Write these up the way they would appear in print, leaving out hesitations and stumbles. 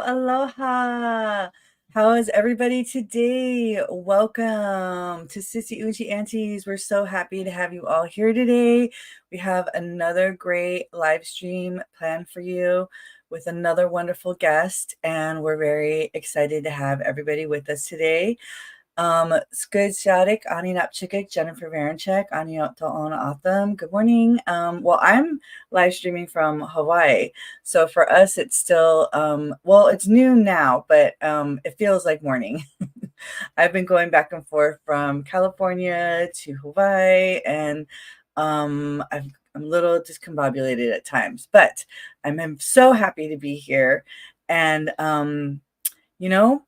aloha. How is everybody today? Welcome to Sissy, Unci, Aunties. We're so happy to have you all here today. We have another great live stream planned for you with another wonderful guest, and we're very excited to have everybody with us today. Skud Shadik, Ani Napchikik, Jennifer Varenchek, Ani Ta'ona Atham. Good morning. Well, I'm live streaming from Hawaii. So for us, it's still, well, it's noon now, but it feels like morning. I've been going back and forth from California to Hawaii, and I'm a little discombobulated at times, but I'm so happy to be here. And, you know,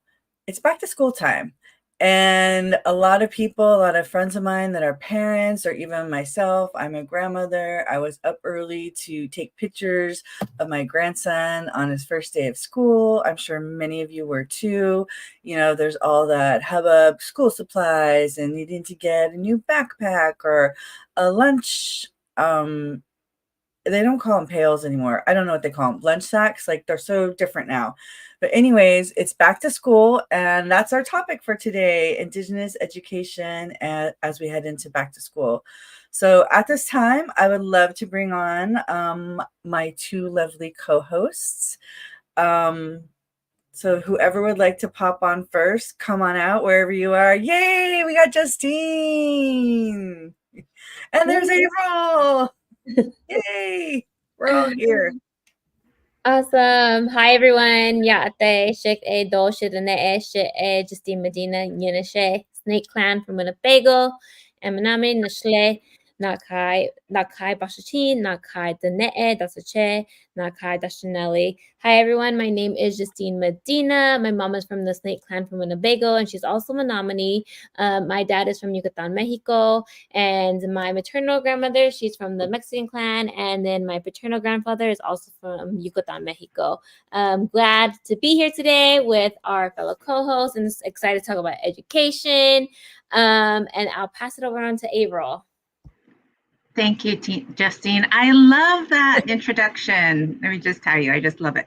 it's back to school time. And a lot of people, a lot of friends of mine that are parents, or even myself, I'm a grandmother. I was up early to take pictures of my grandson on his first day of school. I'm sure many of you were too. You know, there's all that hubbub, school supplies, and needing to get a new backpack or a lunch. They don't call them pails anymore. I don't know what they call them. Lunch sacks. Like, they're so different now. But anyways, it's back to school, and that's our topic for today, Indigenous education as we head into back to school. So at this time, I would love to bring on my two lovely co-hosts. So whoever would like to pop on first, come on out wherever you are. Yay, we got Justine. And there's April. Yay, we're all here. Awesome. Hi, everyone. Yeah, they shake a do shit and they shit a Justine Medina, Yenishe, Snake Clan from Winnebago, and Manami Nashle, Nakai Bashachi, Nakai Dane, Dasache, Nakai Dashanelli. Hi, everyone. My name is Justine Medina. My mom is from the Snake Clan from Winnebago, and she's also Menominee. My dad is from Yucatan, Mexico, and my maternal grandmother, she's from the Mexican clan, and then my paternal grandfather is also from Yucatan, Mexico. Glad to be here today with our fellow co-hosts, and excited to talk about education. And I'll pass it over on to April. Thank you, Justine. I love that introduction. Let me just tell you, I just love it.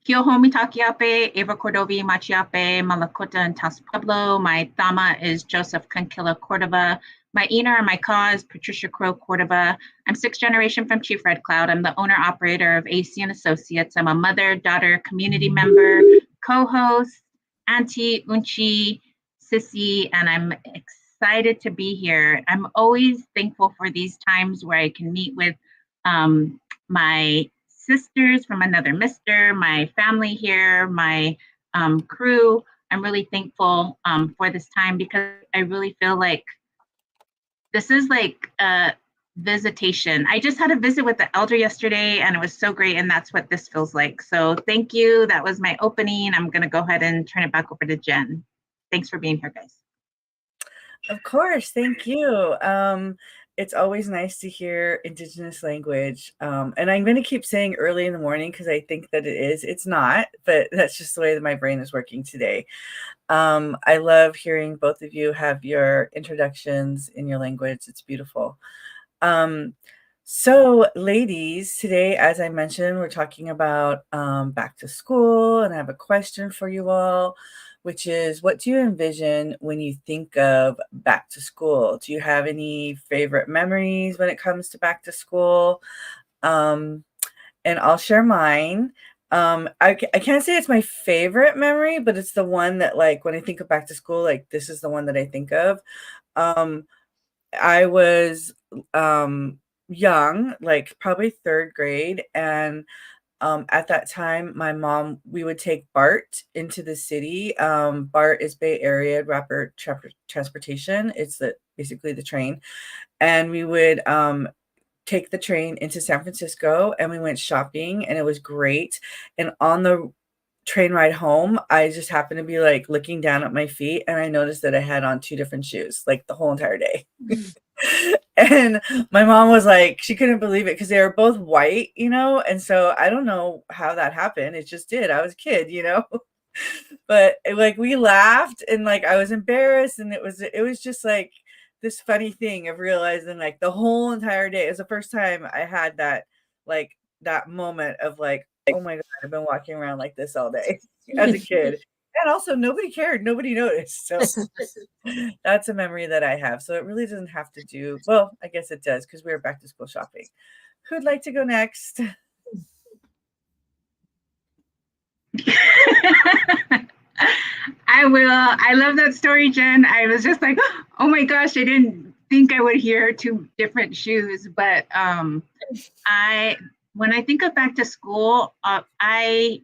Kiohomi Takiape, Eva Cordovi Machiape, Malakota and Tas Pueblo. My Thama is Joseph Conquilla Cordova. My Ina and my Ka is Patricia Crow Cordova. I'm sixth generation from Chief Red Cloud. I'm the owner-operator of AC and Associates. I'm a mother, daughter, community member, co-host, Auntie, Unci, Sissy, and I'm excited to be here. I'm always thankful for these times where I can meet with my sisters from another mister, my family here, my crew. I'm really thankful for this time because I really feel like this is like a visitation. I just had a visit with the elder yesterday and it was so great, and that's what this feels like. So thank you. That was my opening. I'm going to go ahead and turn it back over to Jen. Thanks for being here, guys. Of course, thank you. It's always nice to hear Indigenous language. And I'm going to keep saying early in the morning because I think that it is. It's not, but that's just the way that my brain is working today. I love hearing both of you have your introductions in your language. It's beautiful. So, ladies, today, as I mentioned, we're talking about back to school, and I have a question for you all, which is, what do you envision when you think of back to school? Do you have any favorite memories when it comes to back to school? And I'll share mine. I can't say it's my favorite memory, but it's the one that, like, when I think of back to school, like, this is the one that I think of. I was young, like probably third grade, and at that time, my mom, we would take BART into the city. BART is Bay Area Rapid Transportation. It's basically the train. And we would take the train into San Francisco, and we went shopping, and it was great. And on the train ride home, I just happened to be like looking down at my feet, and I noticed that I had on two different shoes like the whole entire day. And my mom was like, she couldn't believe it because they were both white, you know? And so I don't know how that happened. It just did. I was a kid, you know? But like, we laughed, and like I was embarrassed, and it was just like this funny thing of realizing like the whole entire day. It was the first time I had that, like, that moment of like, oh my God, I've been walking around like this all day. as a kid. And also nobody cared, nobody noticed. So that's a memory that I have. So it really doesn't have to do, well, I guess it does because we were back to school shopping. Who'd like to go next? I will. I love that story, Jen. I was just like, oh my gosh, I didn't think I would hear two different shoes. But I, when I think of back to school, I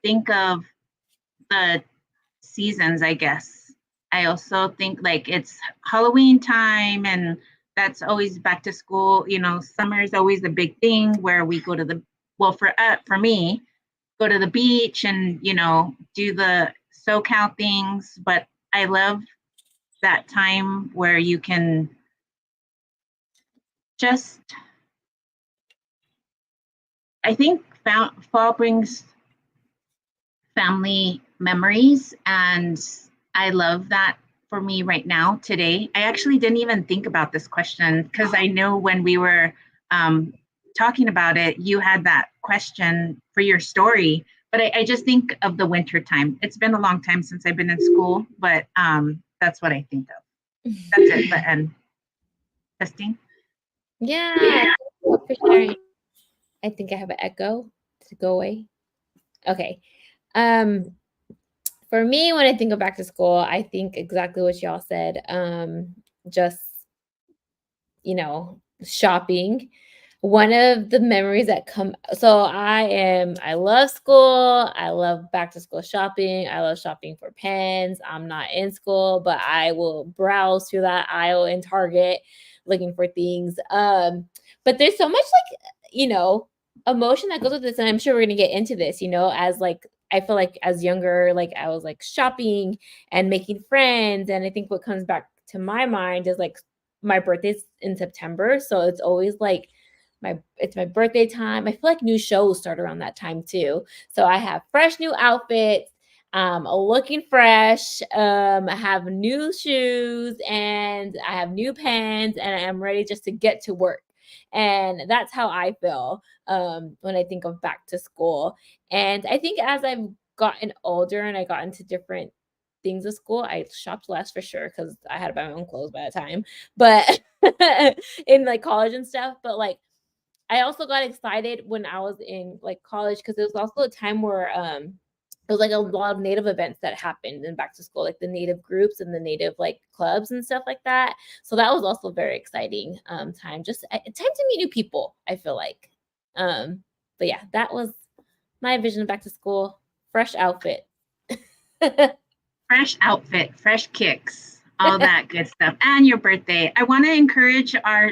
think of the seasons, I guess. I also think like it's Halloween time, and that's always back to school. You know, summer is always a big thing where we go to the, well, for me, go to the beach and, you know, do the SoCal things. But I love that time where you can just, I think fall brings family memories, and I love that for me right now today. I actually didn't even think about this question because I know when we were talking about it, you had that question for your story, but I just think of the winter time. It's been a long time since I've been in school, but that's what I think of. That's it. But and Justine? Yeah, thank you for sharing. I think I have an echo to go away. Okay. For me, when I think of back to school, I think exactly what y'all said. Just, you know, shopping. One of the memories that come, so I love school. I love back to school shopping. I love shopping for pens. I'm not in school, but I will browse through that aisle in Target looking for things. But there's so much like, you know, emotion that goes with this, and I'm sure we're gonna get into this, you know, as like I feel like as younger, like I was like shopping and making friends. And I think what comes back to my mind is like my birthday's in September. So it's always like it's my birthday time. I feel like new shows start around that time too. So I have fresh new outfits, looking fresh, I have new shoes, and I have new pens, and I'm ready just to get to work. And that's how I feel when I think of back to school. And I think as I've gotten older and I got into different things at school, I shopped less for sure because I had to buy my own clothes by the time. But in like college and stuff, but like I also got excited when I was in like college because it was also a time where there was like a lot of native events that happened in back to school, like the native groups and the native like clubs and stuff like that. So that was also very exciting time. Just time to meet new people, I feel like. But yeah, that was my vision of back to school. Fresh outfit. Fresh outfit, fresh kicks, all that good stuff, and your birthday. I want to encourage our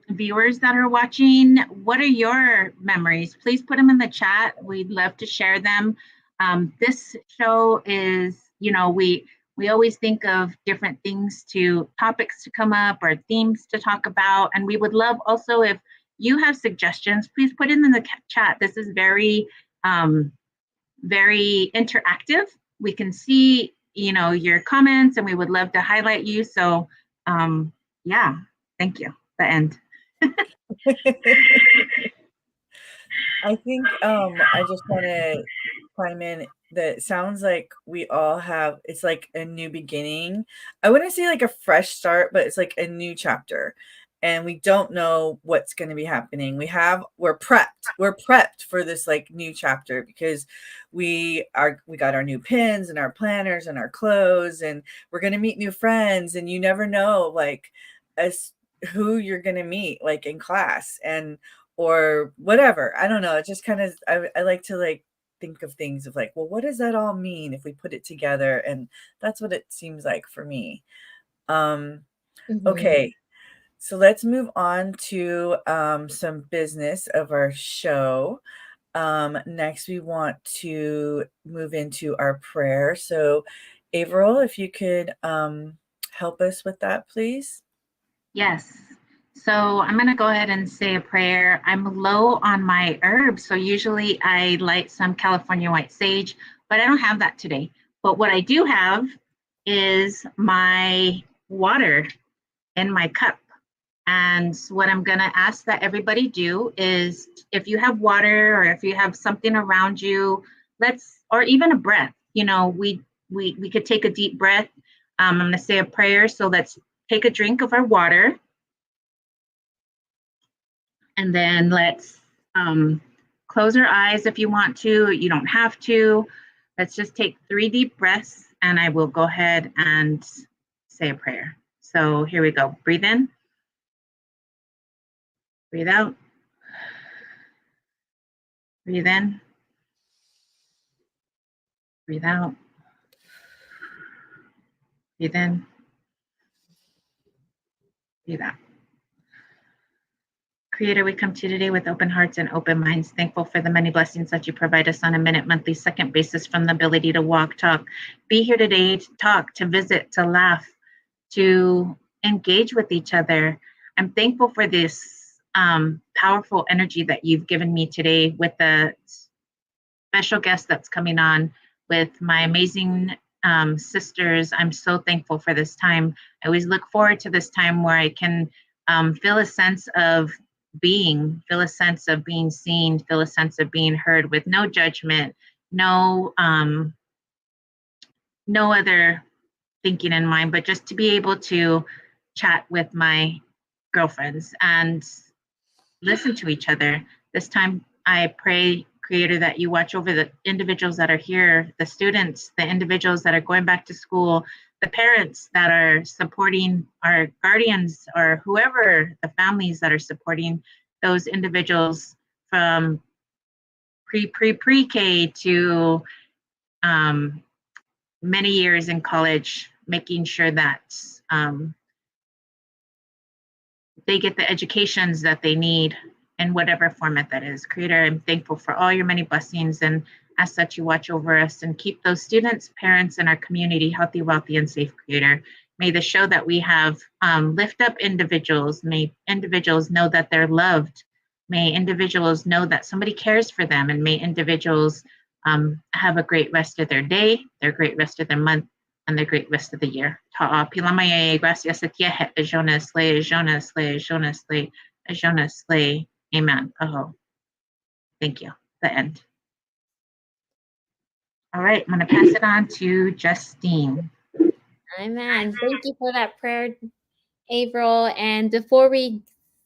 viewers that are watching. What are your memories? Please put them in the chat. We'd love to share them. This show is, you know, we always think of different things to topics to come up or themes to talk about, and we would love also if you have suggestions, please put it in the chat. This is very very interactive. We can see, you know, your comments, and we would love to highlight you. So yeah, thank you. The end. I think I just want to chime in that it sounds like we all have, it's like a new beginning. I wouldn't say like a fresh start, but it's like a new chapter. And we don't know what's going to be happening. We're prepped for this like new chapter because we got our new pins and our planners and our clothes, and we're going to meet new friends, and you never know like as who you're going to meet like in class and or whatever. I don't know. It just kind of, I like to like think of things of like, well, what does that all mean if we put it together? And that's what it seems like for me. Okay. So let's move on to some business of our show. Next, we want to move into our prayer. So, Averill, if you could help us with that, please. Yes. So I'm going to go ahead and say a prayer. I'm low on my herbs, so usually I light some California white sage, but I don't have that today. But what I do have is my water in my cup. And what I'm going to ask that everybody do is if you have water or if you have something around you, let's or even a breath. You know, we could take a deep breath. I'm going to say a prayer. So let's take a drink of our water. And then let's close our eyes if you want to. You don't have to. Let's just take 3 deep breaths, and I will go ahead and say a prayer. So here we go. Breathe in. Breathe out. Breathe in. Breathe out. Breathe in. Breathe out. Creator, we come to you today with open hearts and open minds, thankful for the many blessings that you provide us on a minute, monthly, second basis, from the ability to walk, talk, be here today, to talk, to visit, to laugh, to engage with each other. I'm thankful for this powerful energy that you've given me today with the special guest that's coming on with my amazing sisters. I'm so thankful for this time. I always look forward to this time where I can feel a sense of feel a sense of being seen, feel a sense of being heard with no judgment, no other thinking in mind, but just to be able to chat with my girlfriends and listen to each other. This time I pray, Creator, that you watch over the individuals that are here, the students, the individuals that are going back to school, the parents that are supporting our guardians, or whoever, the families that are supporting those individuals from pre-K to many years in college, making sure that they get the educations that they need in whatever format that is. Creator, I'm thankful for all your many blessings, and ask that you watch over us and keep those students, parents, and our community healthy, wealthy, and safe. Creator, may the show that we have lift up individuals. May individuals know that they're loved. May individuals know that somebody cares for them, and may individuals have a great rest of their day, their great rest of their month, and the great rest of the year. Ta'a pilamaya gracias a tiehe Jonas le Jonas le Jonas le Jonas le. Amen. Oh, thank you. The end. All right, I'm going to pass it on to Justine. Amen. Thank you for that prayer, April. And before we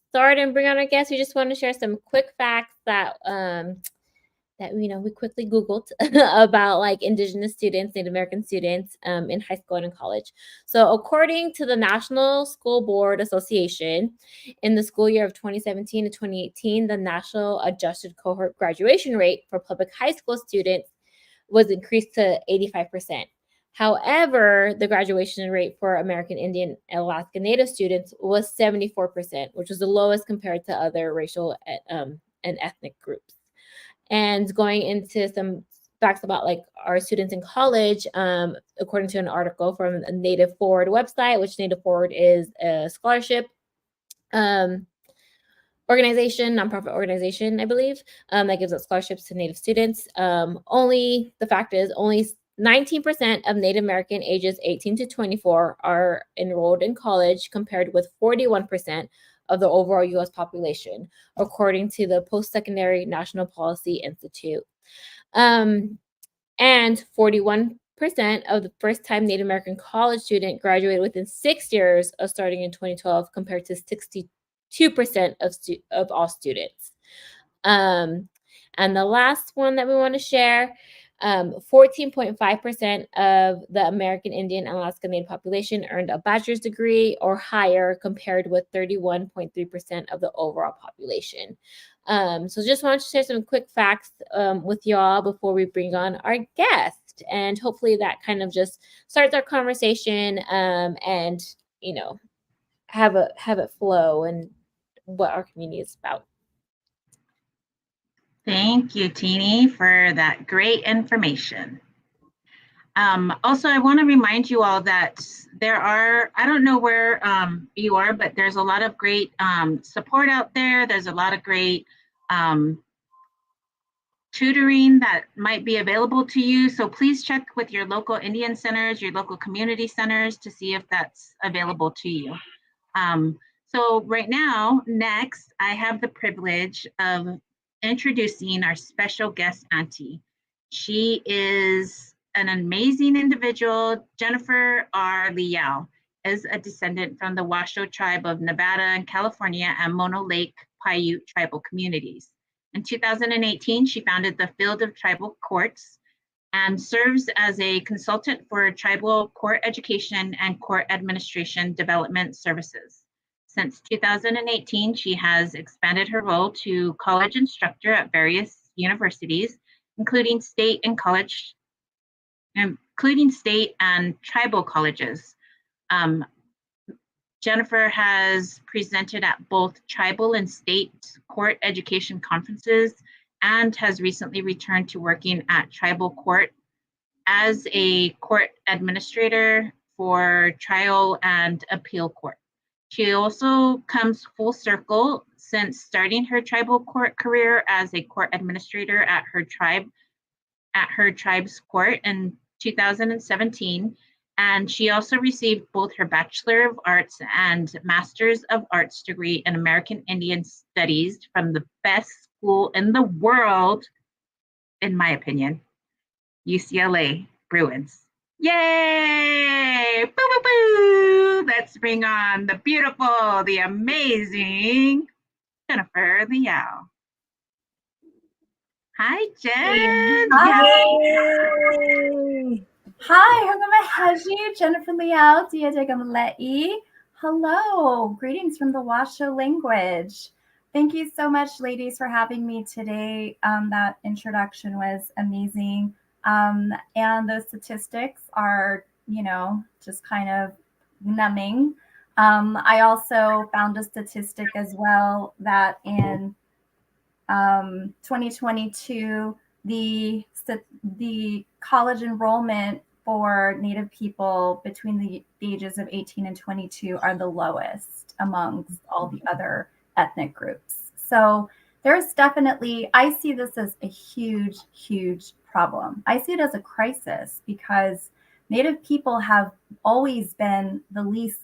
start and bring on our guests, we just want to share some quick facts that we quickly Googled about like Indigenous students, Native American students in high school and in college. So according to the National School Board Association, in the school year of 2017 to 2018, the national adjusted cohort graduation rate for public high school students was increased to 85%. However, the graduation rate for American Indian and Alaska Native students was 74%, which was the lowest compared to other racial and ethnic groups. And going into some facts about like our students in college, according to an article from a Native Forward website, which Native Forward is a scholarship organization, nonprofit organization, I believe, that gives out scholarships to Native students. Only 19% of Native American ages 18 to 24 are enrolled in college, compared with 41% of the overall U.S. population, according to the Post-Secondary National Policy Institute. And 41% of the first-time Native American college student graduated within 6 years of starting in 2012, compared to 62% of all students. And the last one that we want to share, 14.5% of the American Indian and Alaska Native population earned a bachelor's degree or higher, compared with 31.3% of the overall population. So just wanted to share some quick facts with y'all before we bring on our guest. And hopefully that kind of just starts our conversation and, have it flow and what our community is about. Thank you, Teeny, for that great information. Also, I want to remind you all that there are, I don't know where you are, but there's a lot of great support out there. There's a lot of great tutoring that might be available to you. So please check with your local Indian centers, your local community centers, to see if that's available to you. So right now, next, I have the privilege of introducing our special guest, Auntie. She is an amazing individual. Jennifer R. Leal is a descendant from the Washoe tribe of Nevada and California and Mono Lake Paiute tribal communities. In 2018, she founded the Field of Tribal Courts and serves as a consultant for tribal court education and court administration development services. Since 2018, she has expanded her role to college instructor at various universities, including state and tribal colleges. Jennifer has presented at both tribal and state court education conferences and has recently returned to working at tribal court as a court administrator for trial and appeal court. She also comes full circle since starting her tribal court career as a court administrator at her tribe's court in 2017. And she also received both her Bachelor of Arts and Master's of Arts degree in American Indian Studies from the best school in the world, in my opinion, UCLA Bruins. Yay! Boo, boo, boo! Let's bring on the beautiful, the amazing Jennifer Leal. Hi, Jen. Hi. Yay! Hi, Hagamahaji, Jennifer Leal, Diadegamale'i. Hello, greetings from the Washoe language. Thank you so much, ladies, for having me today. That introduction was amazing. And those statistics are, just kind of numbing. I also found a statistic as well that in 2022, the college enrollment for Native people between the ages of 18 and 22 are the lowest amongst all the other ethnic groups. So there's definitely, I see this as a huge, huge problem. I see it as a crisis because Native people have always been the least,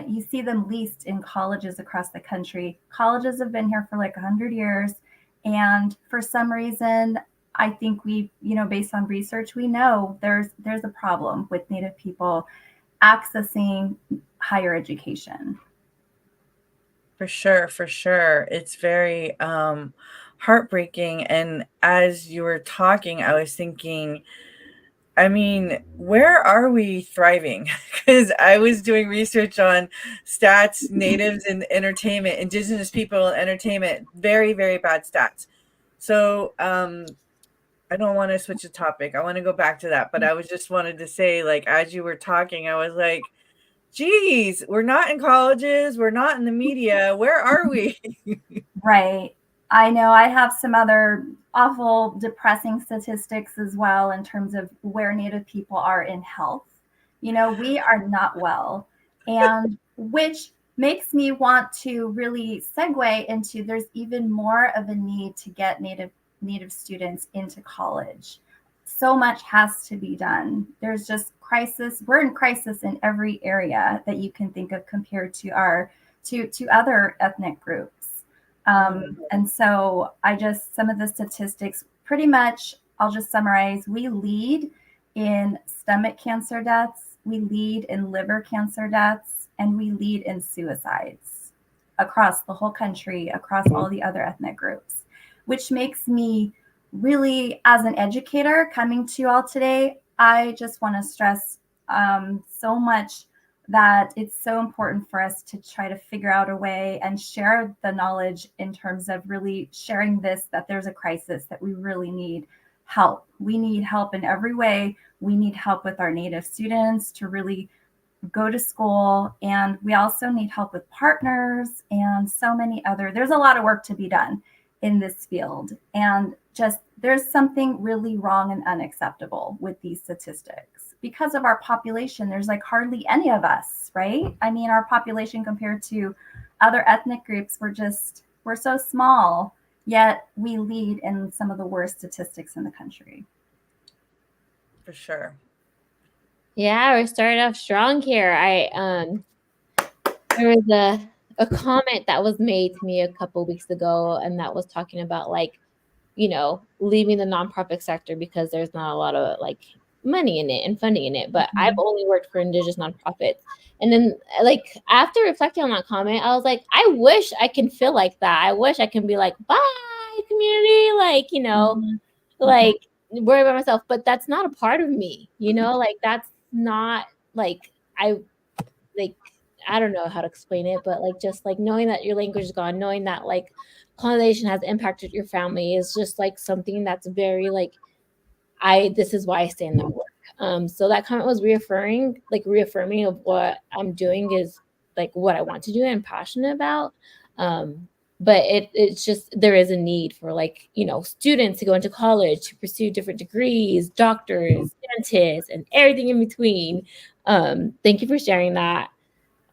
you see them least in colleges across the country. Colleges have been here for like 100 years. And for some reason, I think we, based on research, we know there's a problem with Native people accessing higher education. For sure, for sure. It's very heartbreaking. And as you were talking, I was thinking, I mean, where are we thriving? Because I was doing research on stats, natives in entertainment, indigenous people in entertainment, very, very bad stats. So I don't want to switch the topic. I want to go back to that. But I was just wanted to say, like, as you were talking, I was like, geez, we're not in colleges. We're not in the media. Where are we? Right. I know I have some other awful, depressing statistics as well in terms of where Native people are in health. We are not well, and which makes me want to really segue into there's even more of a need to get Native students into college. So much has to be done. There's just crisis. We're in crisis in every area that you can think of compared to to other ethnic groups. And so some of the statistics, pretty much, I'll just summarize. We lead in stomach cancer deaths, we lead in liver cancer deaths, and we lead in suicides across the whole country, across all the other ethnic groups, which makes me really, as an educator coming to you all today, I just want to stress so much that it's so important for us to try to figure out a way and share the knowledge in terms of really sharing this, that there's a crisis, that we really need help. We need help in every way. We need help with our Native students to really go to school. And we also need help with partners and so many other, there's a lot of work to be done in this field. And just there's something really wrong and unacceptable with these statistics. Because of our population, there's like hardly any of us, right? I mean, our population compared to other ethnic groups, we're so small, yet we lead in some of the worst statistics in the country. For sure. Yeah, we're starting off strong here. There was a comment that was made to me a couple weeks ago, and that was talking about like leaving the nonprofit sector because there's not a lot of like money in it and funding in it. But I've only worked for Indigenous nonprofits. And then like after reflecting on that comment, I was like, I wish I can feel like that. I wish I can be like, bye community, like, like worry about myself. But that's not a part of me, like that's not like I don't know how to explain it, but like just like knowing that your language is gone, knowing that like colonization has impacted your family is just like something that's very like this is why I stay in that work. So that comment was reaffirming of what I'm doing is like what I want to do and passionate about. But it's just there is a need for like students to go into college to pursue different degrees, doctors, dentists, and everything in between. Thank you for sharing that.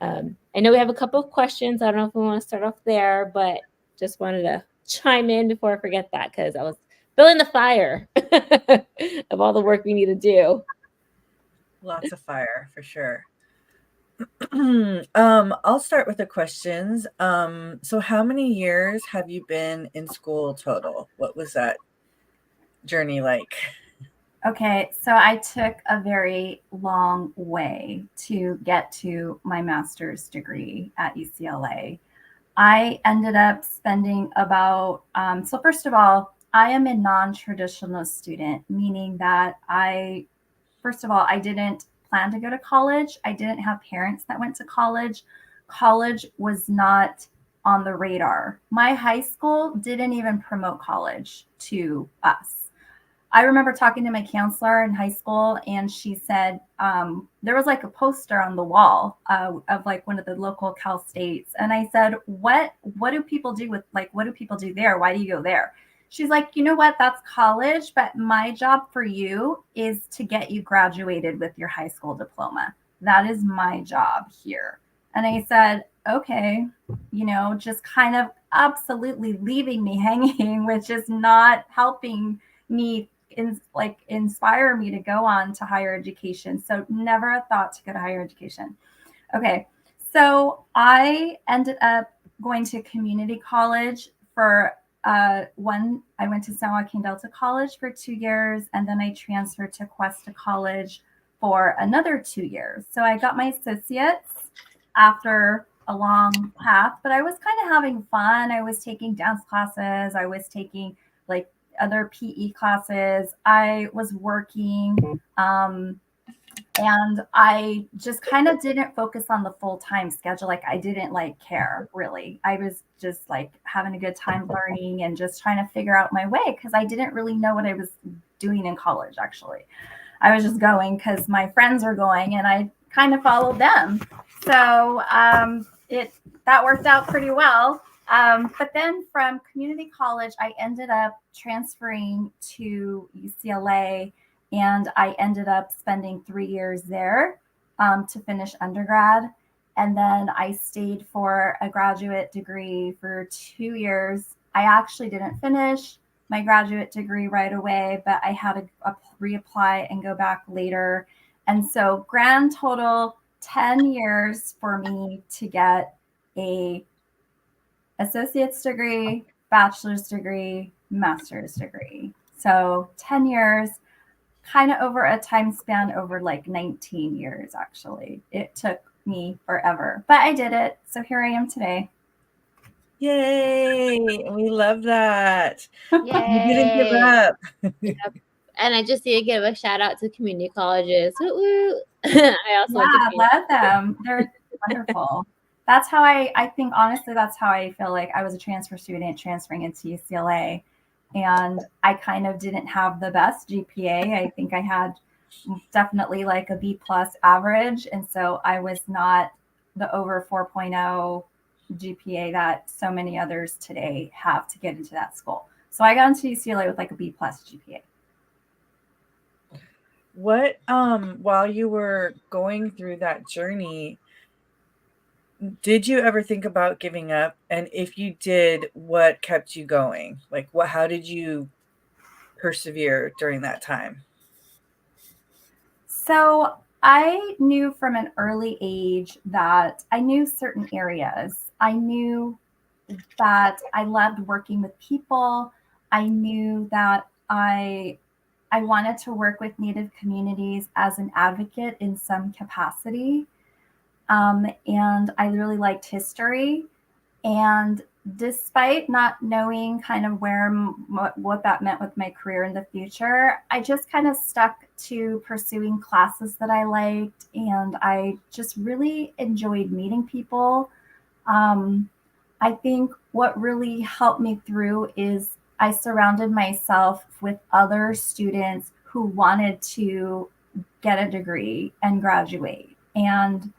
I know we have a couple of questions. I don't know if we want to start off there, but just wanted to chime in before I forget that because I was feeling the fire of all the work we need to do. Lots of fire for sure. I'll start with the questions. So how many years have you been in school total? What was that journey like? Okay, so I took a very long way to get to my master's degree at UCLA. I ended up spending about, so first of all, I am a non-traditional student, meaning that first of all, I didn't plan to go to college. I didn't have parents that went to college. College was not on the radar. My high school didn't even promote college to us. I remember talking to my counselor in high school, and she said there was like a poster on the wall of like one of the local Cal States, and I said, "What do people do with like what do people do there? Why do you go there?" She's like, "You know what? That's college, but my job for you is to get you graduated with your high school diploma. That is my job here." And I said, "Okay," just kind of absolutely leaving me hanging, which is not helping me inspire me to go on to higher education. So never a thought to go to higher education. Okay. So I ended up going to community college for I went to San Joaquin Delta College for 2 years, and then I transferred to Cuesta College for another 2 years. So I got my associates after a long path, but I was kind of having fun. I was taking dance classes. I was taking like other PE classes. I was working, and I just kind of didn't focus on the full-time schedule. Like I didn't like care really. I was just like having a good time learning and just trying to figure out my way because I didn't really know what I was doing in college. Actually, I was just going because my friends were going, and I kind of followed them. So that worked out pretty well. But then from community college, I ended up transferring to UCLA, and I ended up spending 3 years there to finish undergrad. And then I stayed for a graduate degree for 2 years. I actually didn't finish my graduate degree right away, but I had to reapply and go back later. And so grand total 10 years for me to get a associate's degree, bachelor's degree, master's degree. So 10 years, kind of over a time span over like 19 years, actually. It took me forever, but I did it. So here I am today. Yay! We love that. Yay. You didn't give up. Yep. And I just need to give a shout out to community colleges. Woo-woo. I also love them. They're wonderful. That's how I think, honestly, that's how I feel like I was a transfer student transferring into UCLA. And I kind of didn't have the best GPA. I think I had definitely like a B+ average. And so I was not the over 4.0 GPA that so many others today have to get into that school. So I got into UCLA with like a B+ GPA. What, while you were going through that journey, did you ever think about giving up? And if you did, what kept you going? Like how did you persevere during that time? So I knew from an early age that I knew certain areas. I knew that I loved working with people. I knew that I wanted to work with Native communities as an advocate in some capacity. And I really liked history. And despite not knowing kind of what that meant with my career in the future, I just kind of stuck to pursuing classes that I liked. And I just really enjoyed meeting people. I think what really helped me through is I surrounded myself with other students who wanted to get a degree and graduate and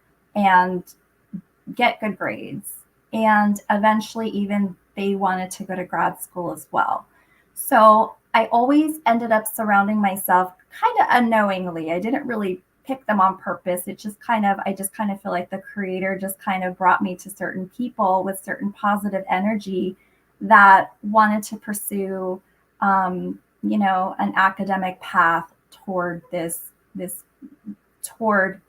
get good grades. And eventually even they wanted to go to grad school as well. So I always ended up surrounding myself kind of unknowingly. I didn't really pick them on purpose. I just kind of feel like the creator just kind of brought me to certain people with certain positive energy that wanted to pursue, an academic path toward toward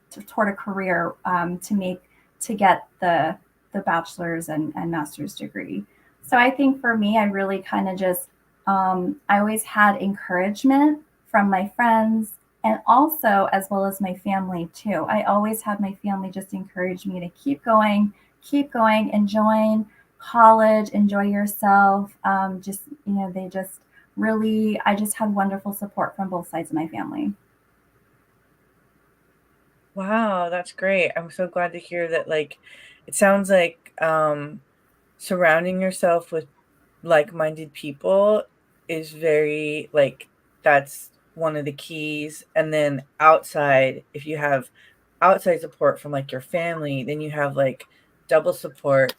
a career, to get the bachelor's and master's degree. So I think for me, I really kind of just, I always had encouragement from my friends and also as well as my family too. I always had my family just encourage me to keep going, enjoy college, enjoy yourself. They just really, I just had wonderful support from both sides of my family. Wow, that's great. I'm so glad to hear that. Like, it sounds like surrounding yourself with like-minded people is very like that's one of the keys. And then outside, if you have outside support from like your family, then you have like double support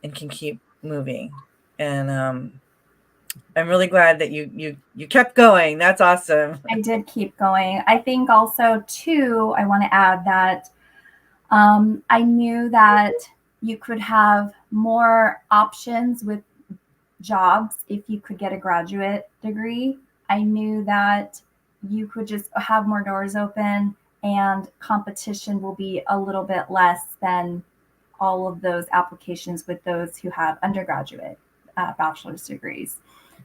and can keep moving. And I'm really glad that you kept going. That's awesome. I did keep going. I think also too, I want to add that I knew that you could have more options with jobs if you could get a graduate degree. I knew that you could just have more doors open and competition will be a little bit less than all of those applications with those who have undergraduate bachelor's degrees.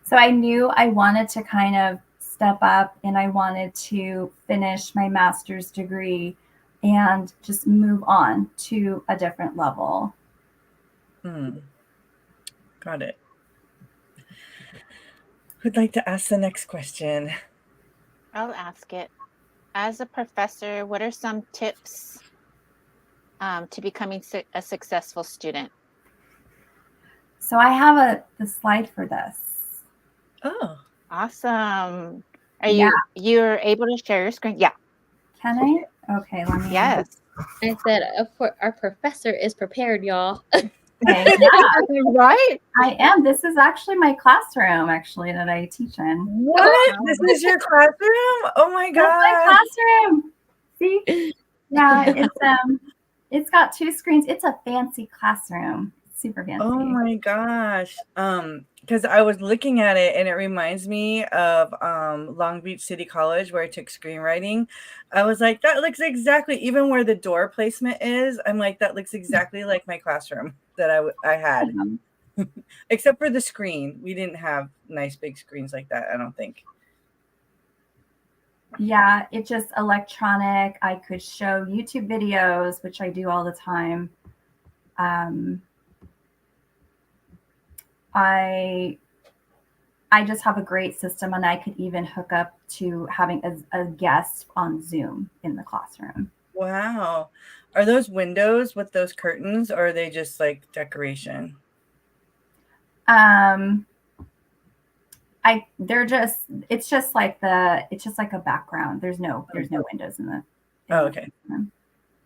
So I knew I wanted to kind of step up and I wanted to finish my master's degree and just move on to a different level. Got it. Who'd like to ask the next question? I'll ask it. As a professor, what are some tips to becoming a successful student? So I have the slide for this. Oh, awesome. You're able to share your screen? Yeah. Can I? Okay, let me. Yes. I said our professor is prepared, y'all. Okay, yeah. Right? I am. This is actually my classroom, that I teach in. What? This is your classroom? Oh my god! That's my classroom. See? Yeah, it's got 2 screens. It's a fancy classroom. Super fancy. Oh my gosh. Because I was looking at it and it reminds me of Long Beach City College where I took screenwriting. I was like, that looks exactly, even where the door placement is, I'm like, that looks exactly like my classroom that I had. Except for the screen. We didn't have nice big screens like that, I don't think. Yeah, it's just electronic. I could show YouTube videos, which I do all the time. I just have a great system, and I could even hook up to having a guest on Zoom in the classroom. Wow. Are those windows with those curtains, or are they just like decoration? It's just like a background. There's no windows in the. Okay.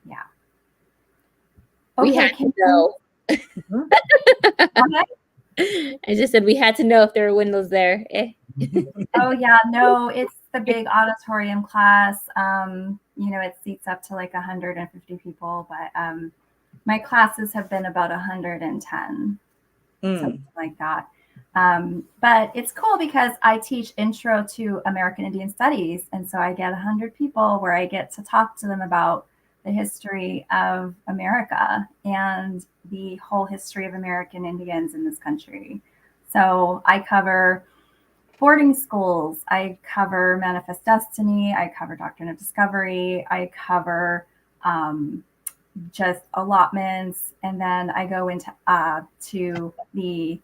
Yeah. We had to know. I just said we had to know if there were windows there. Oh yeah, no, it's the big auditorium class. It seats up to like 150 people, but my classes have been about 110, something like that. But it's cool because I teach intro to American Indian Studies, and so I get 100 people where I get to talk to them about the history of America and the whole history of American Indians in this country. So I cover boarding schools, I cover Manifest Destiny, I cover Doctrine of Discovery, I cover just allotments, and then I go into to the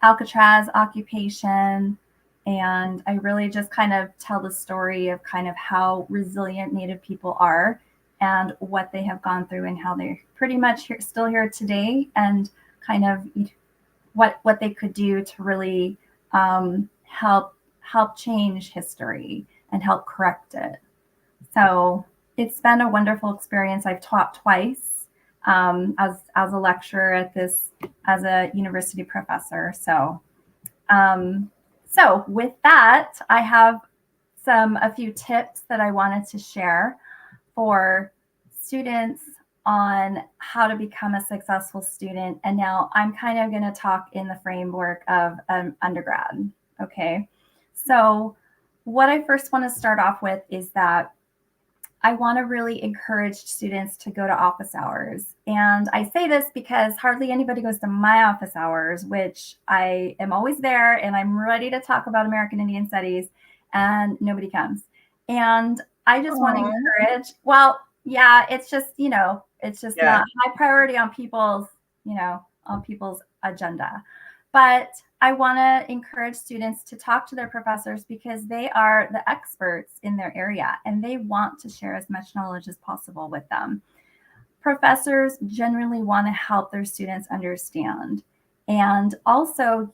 Alcatraz occupation, and I really just kind of tell the story of kind of how resilient Native people are and what they have gone through and how they're pretty much still here today, and kind of what they could do to really help change history and help correct it. So it's been a wonderful experience. I've taught twice as a lecturer at this, as a university professor. So with that, I have a few tips that I wanted to share for students on how to become a successful student. And now I'm kind of going to talk in the framework of an undergrad. Okay. So what I first want to start off with is that I want to really encourage students to go to office hours. And I say this because hardly anybody goes to my office hours, which I am always there and I'm ready to talk about American Indian Studies, and nobody comes. And I just want to encourage, well, yeah, it's just, it's just not high priority on people's agenda. But I want to encourage students to talk to their professors because they are the experts in their area and they want to share as much knowledge as possible with them. Professors generally want to help their students understand. And also,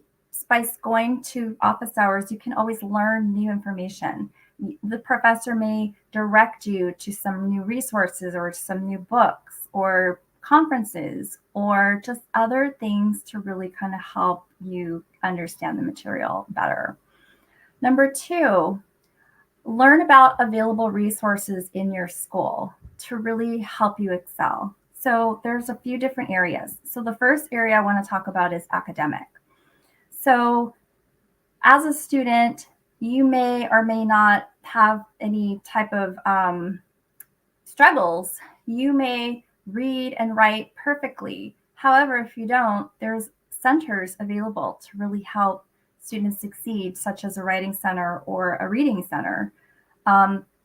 by going to office hours, you can always learn new information. The professor may direct you to some new resources or some new books or conferences or just other things to really kind of help you understand the material better. Number 2, learn about available resources in your school to really help you excel. So there's a few different areas. So the first area I want to talk about is academic. So as a student, you may or may not have any type of struggles. You may read and write perfectly. However, if you don't, there's centers available to really help students succeed, such as a writing center or a reading center.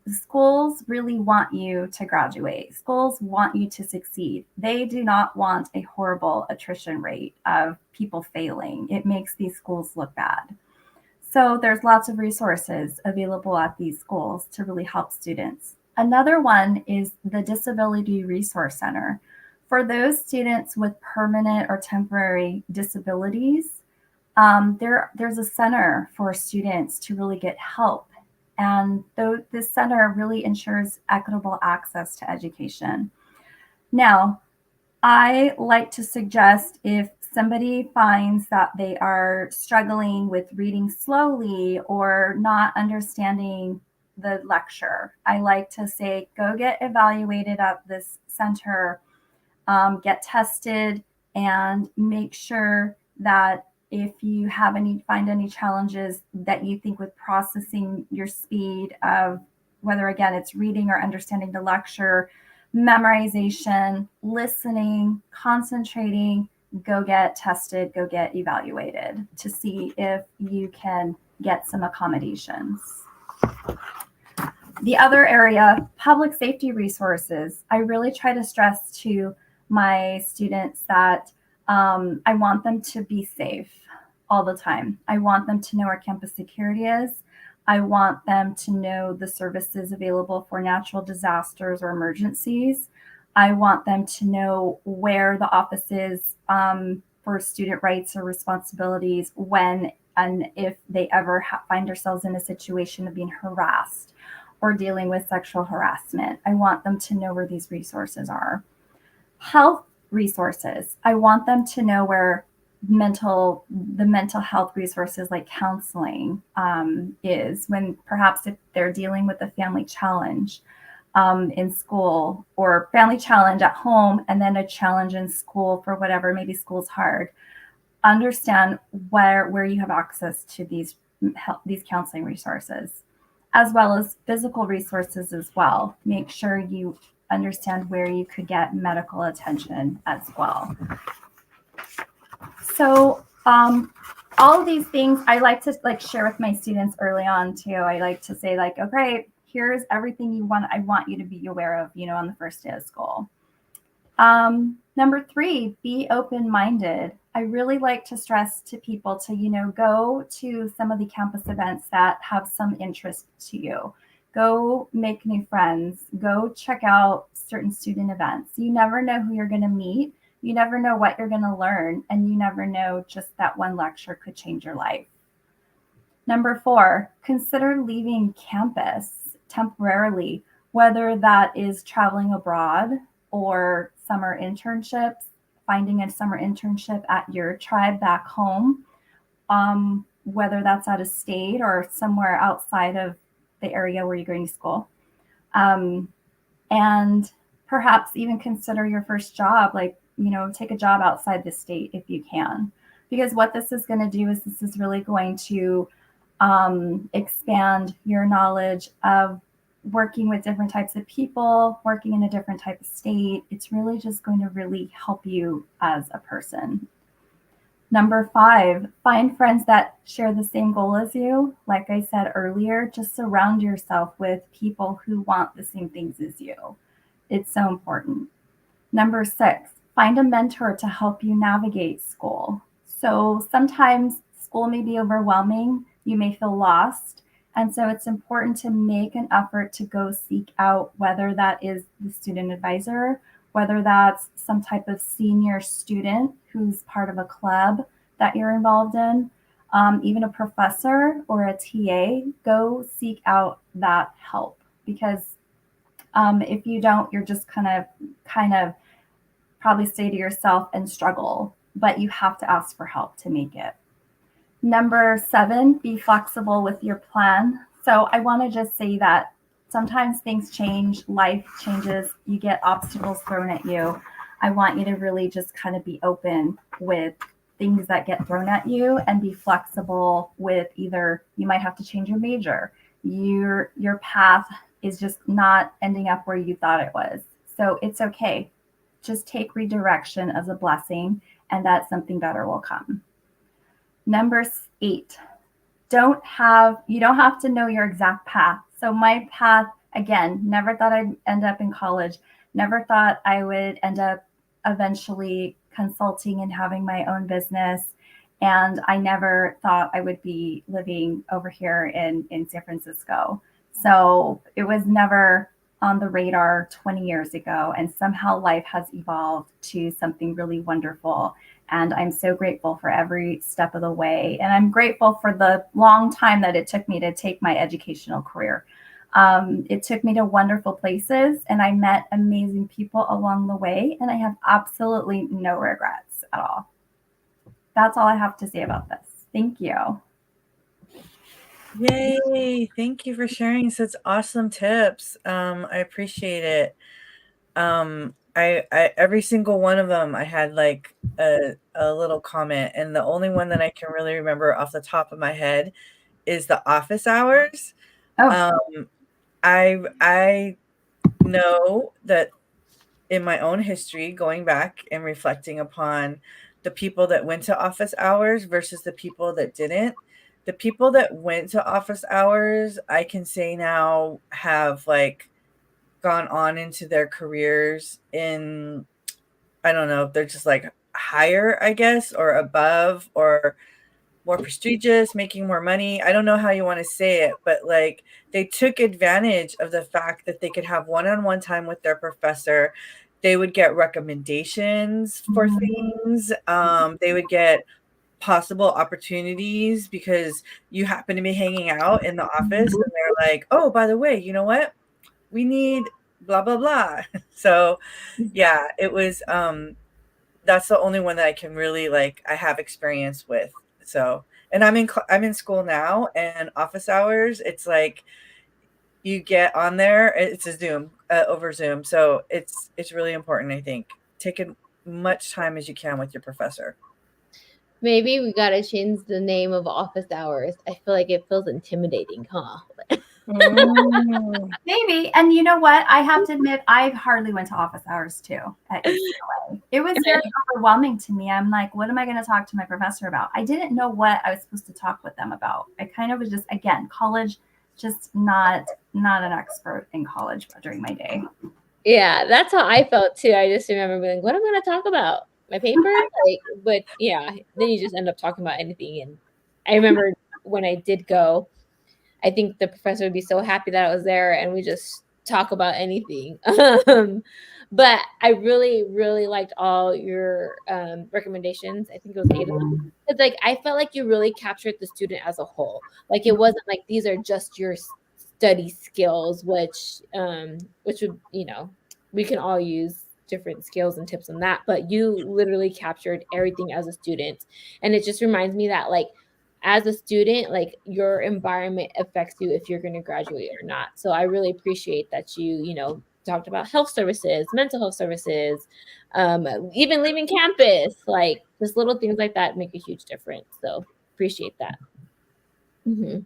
Schools really want you to graduate. Schools want you to succeed. They do not want a horrible attrition rate of people failing. It makes these schools look bad. So there's lots of resources available at these schools to really help students. Another one is the Disability Resource Center. For those students with permanent or temporary disabilities, there's a center for students to really get help. And this center really ensures equitable access to education. Now, I like to suggest if somebody finds that they are struggling with reading slowly or not understanding the lecture, I like to say, go get evaluated at this center, get tested, and make sure that if you find any challenges that you think with processing your speed of whether, again, it's reading or understanding the lecture, memorization, listening, concentrating, go get tested, go get evaluated to see if you can get some accommodations. The other area, public safety resources. I really try to stress to my students that I want them to be safe all the time. I want them to know where campus security is. I want them to know the services available for natural disasters or emergencies. I want them to know where the office is for student rights or responsibilities when and if they ever find themselves in a situation of being harassed or dealing with sexual harassment. I want them to know where these resources are. Health resources. I want them to know where the mental health resources like counseling is when perhaps if they're dealing with a family challenge in school or family challenge at home and then a challenge in school for whatever, maybe school's hard. Understand where you have access to these counseling resources, as well as physical resources as well. Make sure you understand where you could get medical attention as well. So all of these things I like to like share with my students early on too. I like to say like, okay, here's everything you want. I want you to be aware of, you know, on the first day of school. Number 3, be open-minded. I really like to stress to people to, you know, go to some of the campus events that have some interest to you. Go make new friends. Go check out certain student events. You never know who you're going to meet. You never know what you're going to learn. And you never know just that one lecture could change your life. Number 4, consider leaving campus temporarily, whether that is traveling abroad or summer internships, finding a summer internship at your tribe back home, whether that's out of state or somewhere outside of the area where you're going to school. And perhaps even consider your first job, like, you know, take a job outside the state if you can. Because what this is going to do is this is really going to expand your knowledge of working with different types of people, working in a different type of state. It's really just going to really help you as a person. Number 5, find friends that share the same goal as you. Like I said earlier, just surround yourself with people who want the same things as you. It's so important. Number 6, find a mentor to help you navigate school. So sometimes school may be overwhelming. You may feel lost. And so it's important to make an effort to go seek out, whether that is the student advisor, whether that's some type of senior student who's part of a club that you're involved in, even a professor or a TA, go seek out that help. Because if you don't, you're just kind of probably stay to yourself and struggle, but you have to ask for help to make it. Number 7, be flexible with your plan. So I want to just say that sometimes things change, life changes, you get obstacles thrown at you. I want you to really just kind of be open with things that get thrown at you and be flexible with either you might have to change your major. Your path is just not ending up where you thought it was. So it's okay. Just take redirection as a blessing and that something better will come. Number 8, you don't have to know your exact path. So my path, again, never thought I'd end up in college, never thought I would end up eventually consulting and having my own business. And I never thought I would be living over here in San Francisco. So it was never on the radar 20 years ago. And somehow life has evolved to something really wonderful. And I'm so grateful for every step of the way. And I'm grateful for the long time that it took me to take my educational career. It took me to wonderful places and I met amazing people along the way. And I have absolutely no regrets at all. That's all I have to say about this. Thank you. Yay. Thank you for sharing such awesome tips. I appreciate it. I every single one of them, I had like a little comment, and the only one that I can really remember off the top of my head is the office hours. I know that in my own history, going back and reflecting upon the people that went to office hours versus the people that didn't. The people that went to office hours, I can say now have like gone on into their careers in, I don't know, they're just like higher, I guess, or above or more prestigious, making more money. I don't know how you want to say it, but like they took advantage of the fact that they could have one-on-one time with their professor. They would get recommendations for things. They would get possible opportunities because you happen to be hanging out in the office and they're like, oh, by the way, you know what? We need blah, blah, blah. So yeah, it was, that's the only one that I can really like, I have experience with. So, and I'm in school now and office hours, it's like you get on there, it's a Zoom, over Zoom. So it's really important, I think. Take as much time as you can with your professor. Maybe we gotta change the name of office hours. I feel like it feels intimidating, huh? Maybe. And you know what? I have to admit, I hardly went to office hours too at UCLA. It was very overwhelming to me. I'm like, what am I going to talk to my professor about? I didn't know what I was supposed to talk with them about. I kind of was just, again, college, just not an expert in college during my day. Yeah, that's how I felt too. I just remember being like, what am I going to talk about? My paper? But yeah, then you just end up talking about anything. And I remember when I did go, I think the professor would be so happy that I was there and we just talk about anything. But I really, really liked all your recommendations. I think it was 8 of them. It's like I felt like you really captured the student as a whole. Like it wasn't like these are just your study skills, which would, we can all use different skills and tips on that. But you literally captured everything as a student. And it just reminds me that like as a student, like your environment affects you if you're going to graduate or not. So I really appreciate that you talked about health services, mental health services, even leaving campus, like just little things like that make a huge difference. So appreciate that. Mm-hmm.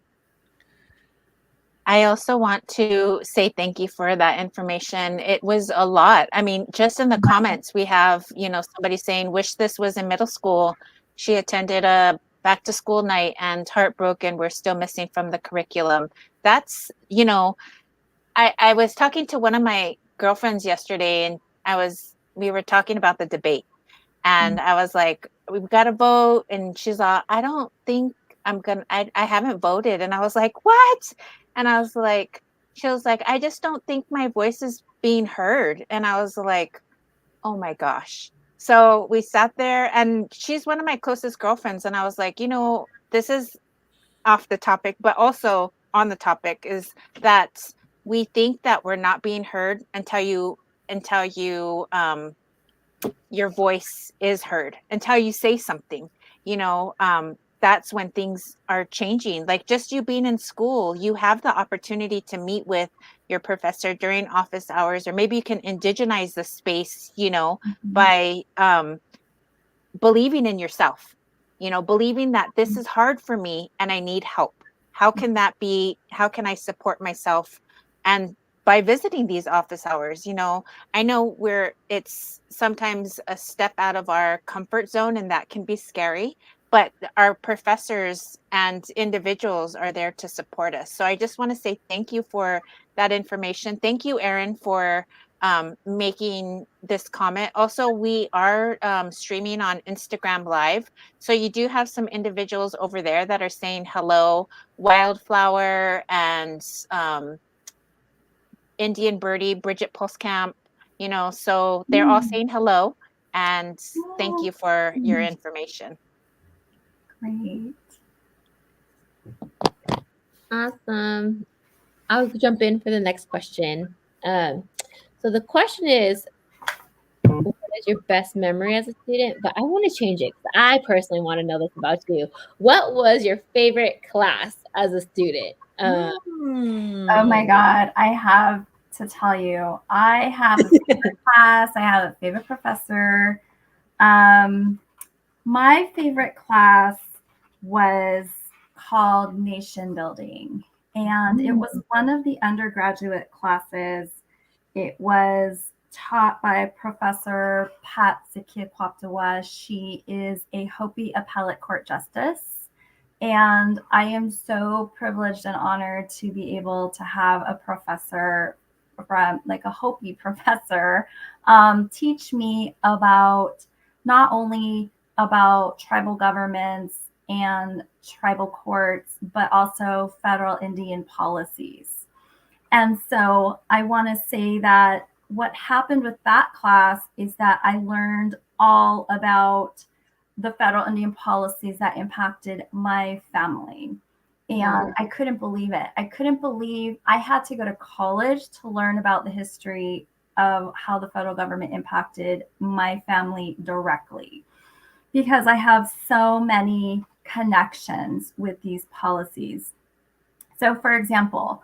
I also want to say thank you for that information. It was a lot. I mean, just in the comments, we have, somebody saying, wish this was in middle school. She attended a back to school night and heartbroken. We're still missing from the curriculum. That's, I was talking to one of my girlfriends yesterday and we were talking about the debate. And I was like, we've got to vote. And she's like, I don't think I haven't voted. And I was like, what? And I was like, she was like, I just don't think my voice is being heard. And I was like, oh my gosh. So we sat there and she's one of my closest girlfriends. And I was like, this is off the topic, but also on the topic is that we think that we're not being heard until your voice is heard, until you say something. That's when things are changing. Like just you being in school, you have the opportunity to meet with your professor during office hours, or maybe you can indigenize the space, by believing in yourself, believing that this is hard for me and I need help. How can I support myself? And by visiting these office hours, I know it's sometimes a step out of our comfort zone and that can be scary, but our professors and individuals are there to support us. So I just want to say thank you for that information. Thank you, Erin, for making this comment. Also, we are streaming on Instagram Live. So you do have some individuals over there that are saying hello, Wildflower and Indian Birdie, Bridget Postcamp, so they're all saying hello and thank you for your information. Great. Awesome. I'll jump in for the next question. So the question is, what is your best memory as a student? But I want to change it because I personally want to know this about you. What was your favorite class as a student? Oh my God. I have to tell you, I have a favorite class. I have a favorite professor. My favorite class was called Nation Building, and it was one of the undergraduate classes. It was taught by Professor Pat Sikiakwaptawa. She is a Hopi appellate court justice, and I am so privileged and honored to be able to have a professor from like a Hopi professor teach me about not only about tribal governments and tribal courts, but also federal Indian policies. And so I want to say that what happened with that class is that I learned all about the federal Indian policies that impacted my family. And I couldn't believe it. I couldn't believe I had to go to college to learn about the history of how the federal government impacted my family directly, because I have so many connections with these policies. So, for example,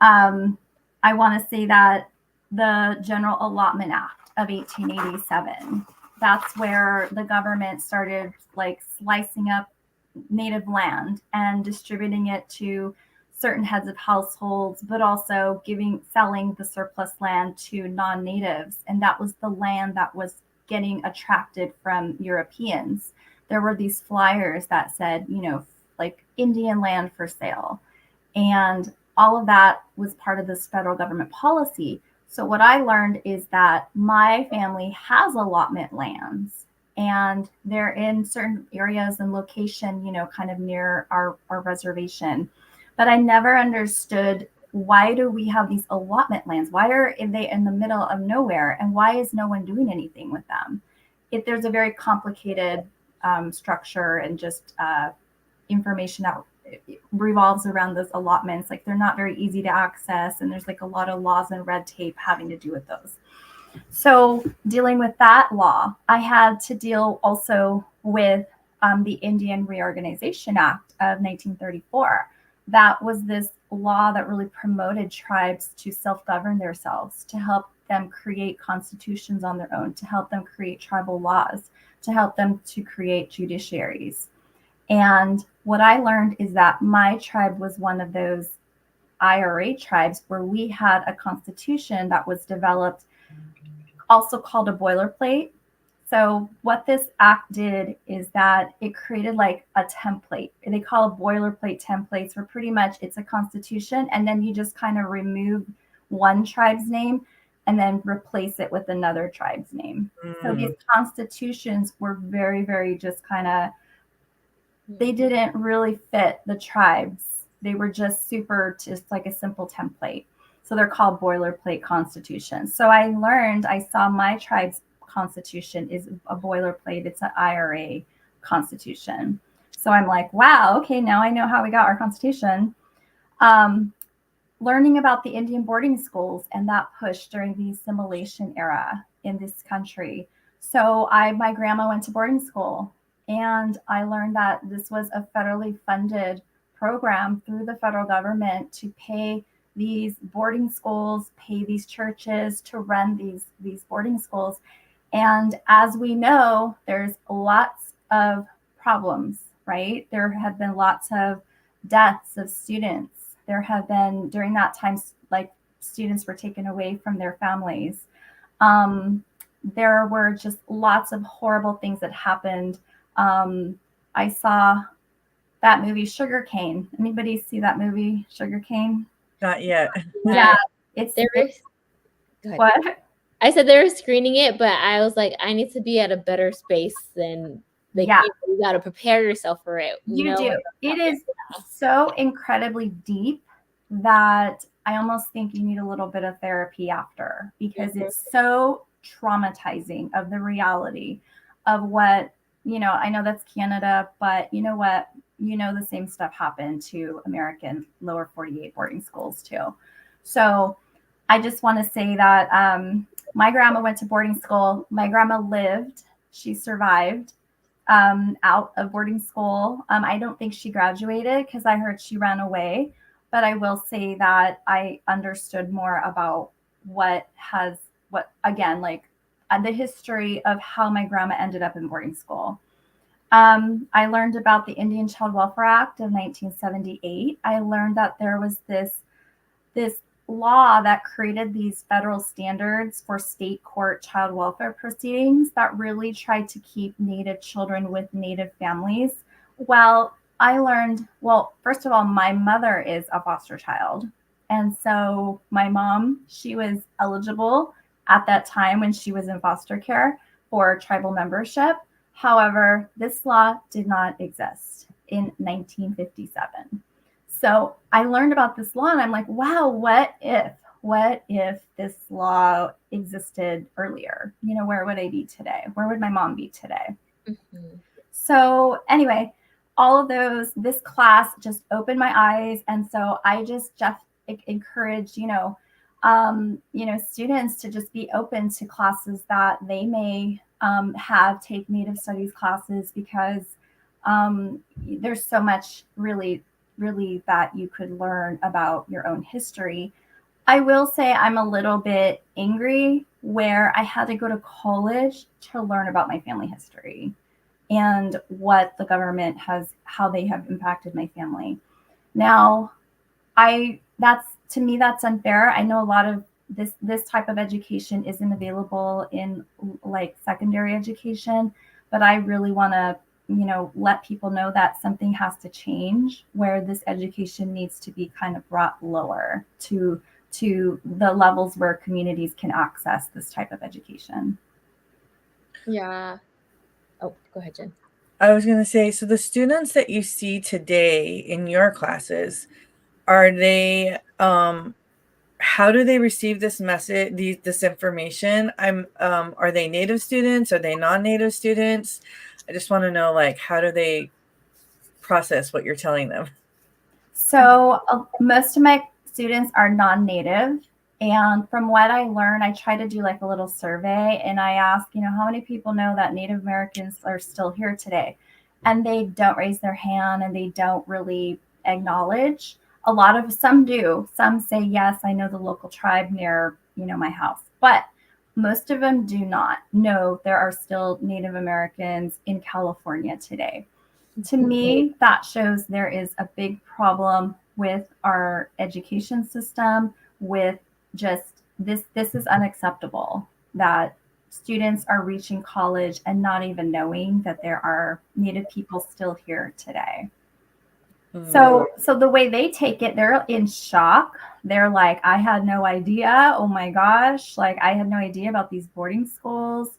I want to say that the General Allotment Act of 1887, that's where the government started like slicing up native land and distributing it to certain heads of households, but also selling the surplus land to non-natives. And that was the land that was getting attracted from Europeans. There were these flyers that said, like Indian land for sale. And all of that was part of this federal government policy. So what I learned is that my family has allotment lands, and they're in certain areas and location, kind of near our reservation. But I never understood, why do we have these allotment lands? Why are they in the middle of nowhere? And why is no one doing anything with them? If there's a very complicated structure and just information that revolves around those allotments. Like, they're not very easy to access, and there's like a lot of laws and red tape having to do with those. So dealing with that law, I had to deal also with the Indian Reorganization Act of 1934. That was this law that really promoted tribes to self-govern themselves, to help them create constitutions on their own, to help them create tribal laws, to help them to create judiciaries. And what I learned is that my tribe was one of those IRA tribes where we had a constitution that was developed, also called a boilerplate. So what this act did is that it created like a template. They call it boilerplate templates, where pretty much it's a constitution, and then you just kind of remove one tribe's name and then replace it with another tribe's name. So these constitutions were very, very just kind of, they didn't really fit the tribes. They were just just like a simple template. So they're called boilerplate constitutions. So I saw my tribe's constitution is a boilerplate. It's an IRA constitution. So I'm like, wow, okay, now I know how we got our constitution. Learning about the Indian boarding schools and that push during the assimilation era in this country. So my grandma went to boarding school, and I learned that this was a federally funded program through the federal government to pay these boarding schools, pay these churches to run these boarding schools. And as we know, there's lots of problems, right? There have been lots of deaths of students. There have been, during that time, like, students were taken away from their families. There were just lots of horrible things that happened. I saw that movie Sugar Cane. Anybody see that movie Sugar Cane? Not yet. Yeah, what? I said they were screening it, but I was like, I need to be at a better space than you got to prepare yourself for it. You do. It is so incredibly deep that I almost think you need a little bit of therapy after, because it's so traumatizing of the reality of what, I know that's Canada, but you know what? The same stuff happened to American lower 48 boarding schools too. So I just want to say that my grandma went to boarding school. My grandma lived. She survived out of boarding school. I don't think she graduated, because I heard she ran away. But I will say that I understood more about the history of how my grandma ended up in boarding school. I learned about the Indian Child Welfare Act of 1978. I learned that there was this law that created these federal standards for state court child welfare proceedings that really tried to keep Native children with Native families. Well, I learned, first of all, my mother is a foster child. And so my mom, she was eligible at that time when she was in foster care for tribal membership. However, this law did not exist in 1957. So I learned about this law, and I'm like, wow, what if this law existed earlier? Where would I be today? Where would my mom be today? Mm-hmm. So anyway, all of this class just opened my eyes. And so I just encourage, students to just be open to classes that they may take Native Studies classes, because there's so much really that you could learn about your own history. I will say I'm a little bit angry where I had to go to college to learn about my family history and what the government how they have impacted my family. Now, To me, that's unfair. I know a lot of this type of education isn't available in like secondary education, but I really want to, let people know that something has to change where this education needs to be kind of brought lower to the levels where communities can access this type of education. Yeah. Oh, go ahead, Jen. I was going to say, so the students that you see today in your classes, are they how do they receive this message, this information? Are they Native students? Are they non-Native students? I just want to know, like, how do they process what you're telling them? So most of my students are non-native. And from what I learned, I try to do like a little survey and I ask, how many people know that Native Americans are still here today? And they don't raise their hand and they don't really acknowledge. Some do. Some say, yes, I know the local tribe near, my house. But most of them do not know there are still Native Americans in California today. To me, that shows there is a big problem with our education system, with just this is unacceptable that students are reaching college and not even knowing that there are Native people still here today. So the way they take it, they're in shock. They're like, I had no idea. Oh my gosh. Like, I had no idea about these boarding schools.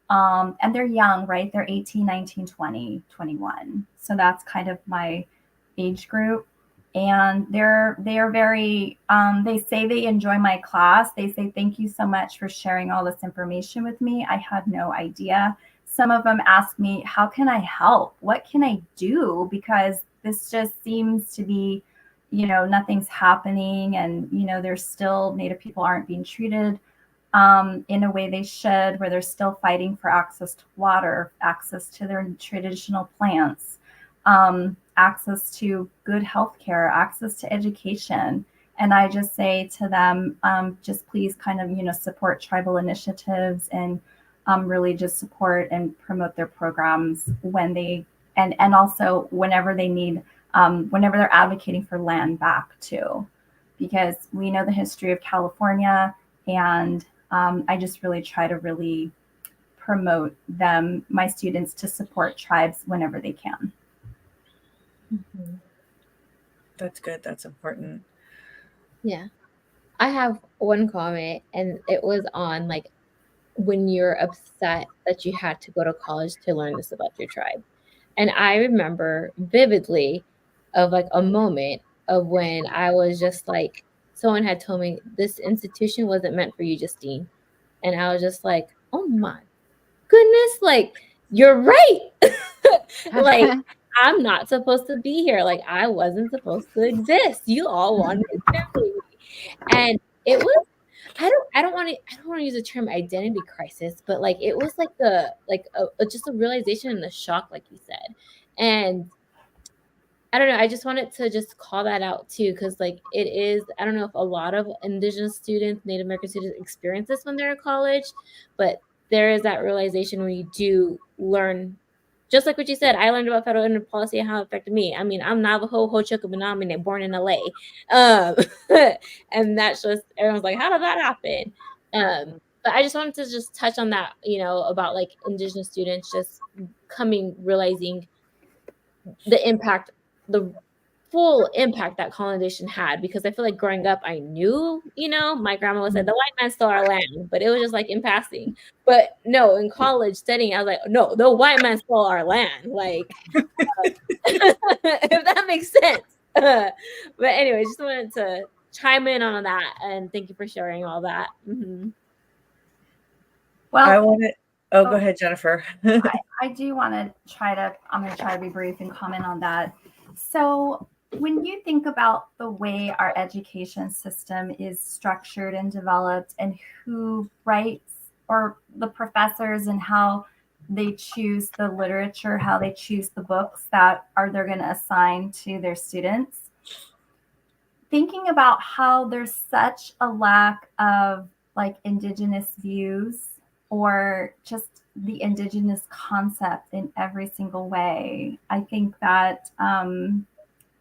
And they're young, right? They're 18, 19, 20, 21. So that's kind of my age group. And they are very, they say they enjoy my class. They say, thank you so much for sharing all this information with me. I had no idea. Some of them ask me, how can I help? What can I do? Because this just seems to be, nothing's happening. And, there's still Native people aren't being treated in a way they should, where they're still fighting for access to water, access to their traditional plants, access to good health care, access to education. And I just say to them, just please kind of, support tribal initiatives and really just support and promote their programs when they, and also whenever they need, whenever they're advocating for land back too, because we know the history of California and I just really try to really promote my students, to support tribes whenever they can. Mm-hmm. That's good. That's important. Yeah. I have one comment, and it was on like when you're upset that you had to go to college to learn this about your tribe. And I remember vividly of like a moment of when I was just like, someone had told me this institution wasn't meant for you, Justine. And I was just like, oh my goodness, like, you're right. Like, I'm not supposed to be here. Like, I wasn't supposed to exist. You all wanted to bury me. And it was, I don't want to use the term identity crisis, but like it was like just a realization and a shock, like you said. And I don't know, I just wanted to just call that out too, because like it is, I don't know if a lot of Indigenous students, Native American students experience this when they're in college, but there is that realization when you do learn, just like what you said, I learned about federal energy policy and how it affected me. I mean, I'm Navajo, Ho-Chunk, and Menominee, born in LA. And that's just, everyone's like, how did that happen? But I just wanted to just touch on that, about like Indigenous students just realizing the impact, the full impact that colonization had, because I feel like growing up, I knew, my grandma would say the white man stole our land, but it was just like in passing. But no, in college studying, I was like, no, the white man stole our land. Like, if that makes sense. But anyway, just wanted to chime in on that, and thank you for sharing all that. Mm-hmm. Well, go ahead, Jennifer. I do want to I'm going to try to be brief and comment on that. So when you think about the way our education system is structured and developed, and who writes, or the professors, and how they choose the literature, how they choose the books that they're going to assign to their students, thinking about how there's such a lack of like Indigenous views, or just the Indigenous concept in every single way. I think that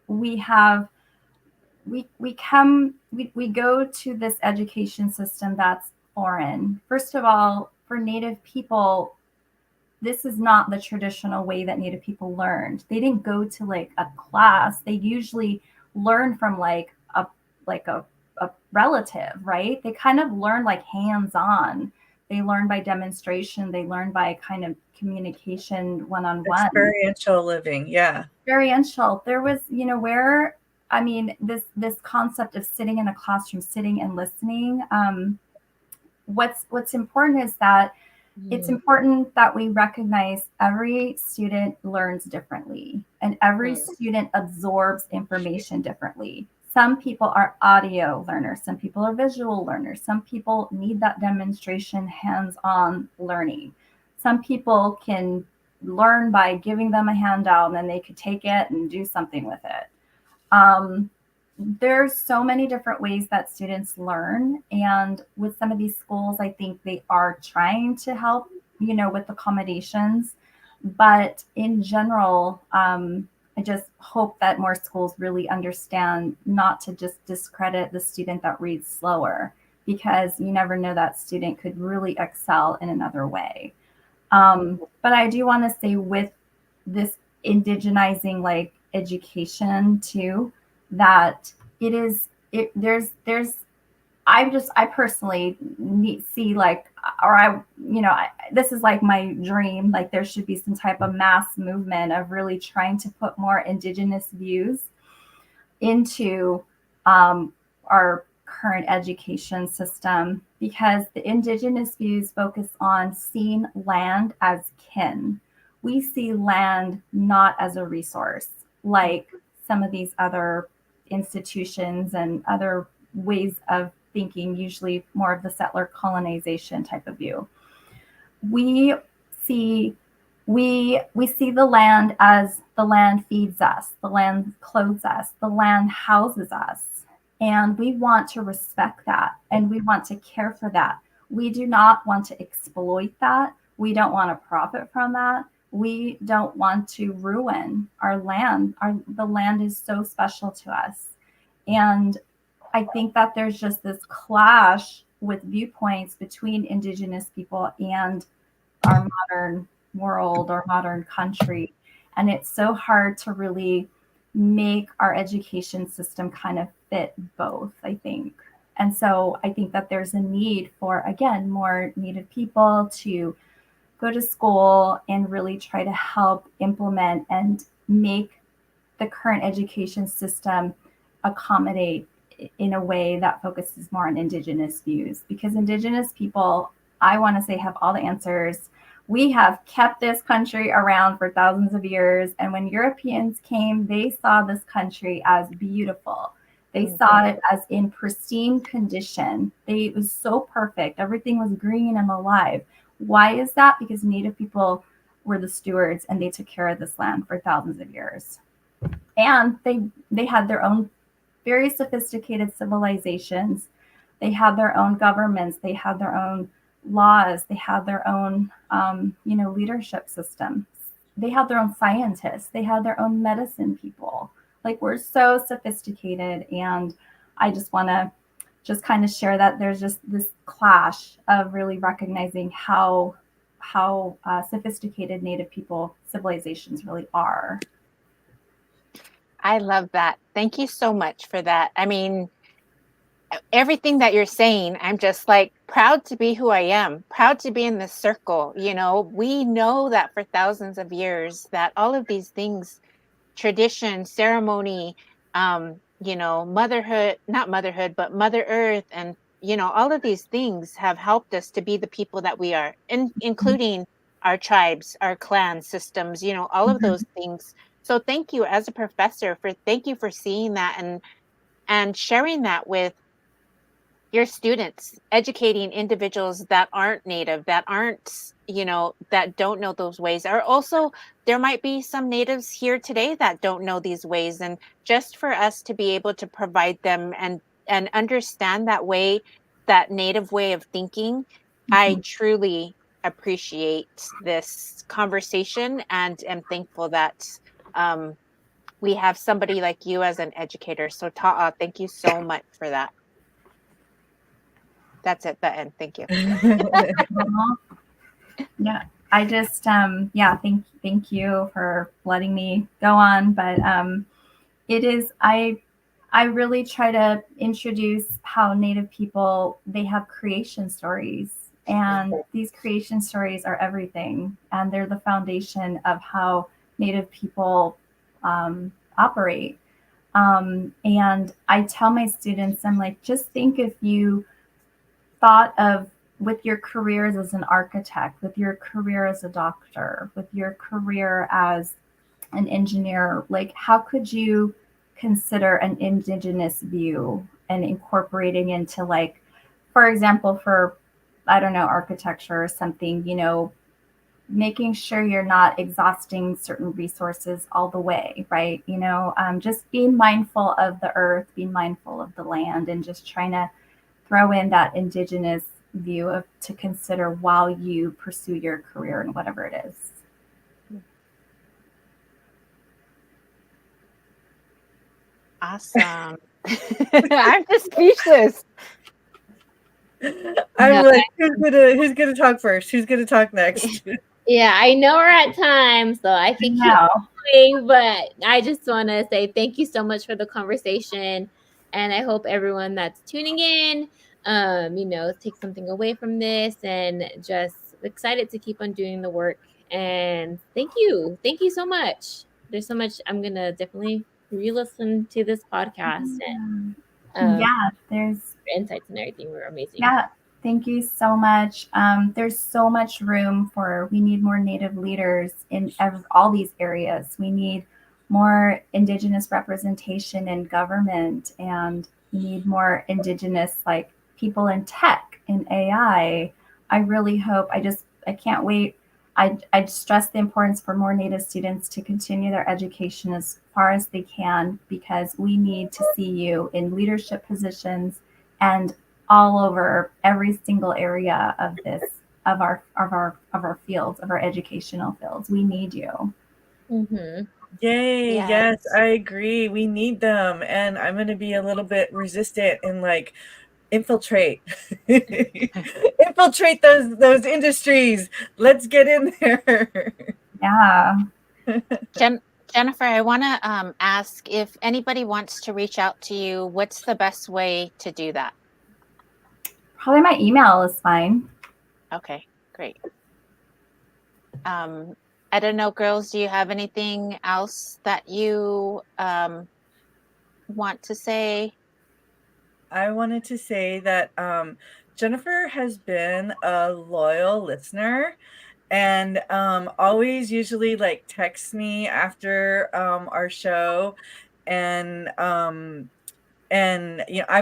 we have we go to this education system that's foreign. First of all, for Native people, this is not the traditional way that Native people learned. They didn't go to like a class. They usually learn from like a relative, right? They kind of learn like hands-on. They learn by demonstration. They learn by kind of communication one-on-one. Experiential living, yeah. Experiential. There was, where I mean, this concept of sitting in a classroom, sitting and listening. What's important is that it's important that we recognize every student learns differently and every student absorbs information differently. Some people are audio learners, some people are visual learners, some people need that demonstration, hands-on learning. Some people can learn by giving them a handout and then they could take it and do something with it. There's so many different ways that students learn. And with some of these schools, I think they are trying to help, with accommodations. But in general, I just hope that more schools really understand not to just discredit the student that reads slower, because you never know, that student could really excel in another way. But I do want to say, with this indigenizing like education too, that there's I personally see like, or this is like my dream, like there should be some type of mass movement of really trying to put more Indigenous views into our current education system, because the Indigenous views focus on seeing land as kin. We see land not as a resource, like some of these other institutions and other ways of thinking, usually more of the settler colonization type of view. We see the land as the land feeds us, the land clothes us, the land houses us, and we want to respect that and we want to care for that. We do not want to exploit that. We don't want to profit from that. We don't want to ruin our land. The land is so special to us. And I think that there's just this clash with viewpoints between Indigenous people and our modern world or modern country. And it's so hard to really make our education system kind of fit both, I think. And so I think that there's a need for, again, more Native people to go to school and really try to help implement and make the current education system accommodate in a way that focuses more on Indigenous views, because Indigenous people, I want to say, have all the answers. We have kept this country around for thousands of years. And when Europeans came, they saw this country as beautiful. They saw it as in pristine condition. It was so perfect. Everything was green and alive. Why is that? Because Native people were the stewards and they took care of this land for thousands of years. And they had their own very sophisticated civilizations. They had their own governments. They had their own laws. They had their own, leadership systems. They had their own scientists. They had their own medicine people. Like, we're so sophisticated. And I just want to just kind of share that there's just this clash of really recognizing how sophisticated Native people civilizations really are. I love that. Thank you so much for that. I mean, everything that you're saying, I'm just like proud to be who I am, proud to be in this circle. We know that for thousands of years that all of these things, tradition, ceremony, motherhood, not motherhood, but Mother Earth, and all of these things have helped us to be the people that we are, including our tribes, our clan systems, all of those things. So thank you as a professor thank you for seeing that and sharing that with your students, educating individuals that aren't Native, that aren't, that don't know those ways. Or also, there might be some Natives here today that don't know these ways. And just for us to be able to provide them and understand that Native way of thinking, I truly appreciate this conversation and am thankful that we have somebody like you as an educator. So Ta'a, thank you so much for that. That's it, the end. Thank you. Yeah, I just thank you for letting me go on. But it is I really try to introduce how Native people, they have creation stories, and these creation stories are everything, and they're the foundation of how Native people operate. And I tell my students, I'm like, just think if you thought of with your careers as an architect, with your career as a doctor, with your career as an engineer, like how could you consider an indigenous view and incorporating into, like, for example, for, I don't know, architecture or something, making sure you're not exhausting certain resources all the way, right? Just being mindful of the earth, being mindful of the land, and just trying to throw in that indigenous view of to consider while you pursue your career and whatever it is. Awesome. I'm just speechless. I'm like, who's gonna talk first? Who's gonna talk next? Yeah, I know we're at time, so I can keep going, but I just want to say thank you so much for the conversation, and I hope everyone that's tuning in, take something away from this, and just excited to keep on doing the work. And thank you so much. There's so much. I'm gonna definitely re-listen to this podcast, and There's insights and everything were amazing. Yeah, thank you so much. There's so much room we need more Native leaders in all these areas. We need more Indigenous representation in government, and we need more Indigenous, like, people in tech, in AI. I really hope, I can't wait. I stress the importance for more Native students to continue their education as far as they can, because we need to see you in leadership positions and all over every single area of our fields, of our educational fields. We need you. Mm-hmm. Yay, yes, I agree. We need them. And I'm going to be a little bit resistant and like infiltrate those industries. Let's get in there. Yeah. Jennifer, I want to ask if anybody wants to reach out to you, what's the best way to do that? Probably my email is fine. Okay, great. I don't know, girls, do you have anything else that you want to say? I wanted to say that Jennifer has been a loyal listener, and always usually like texts me after our show, and I've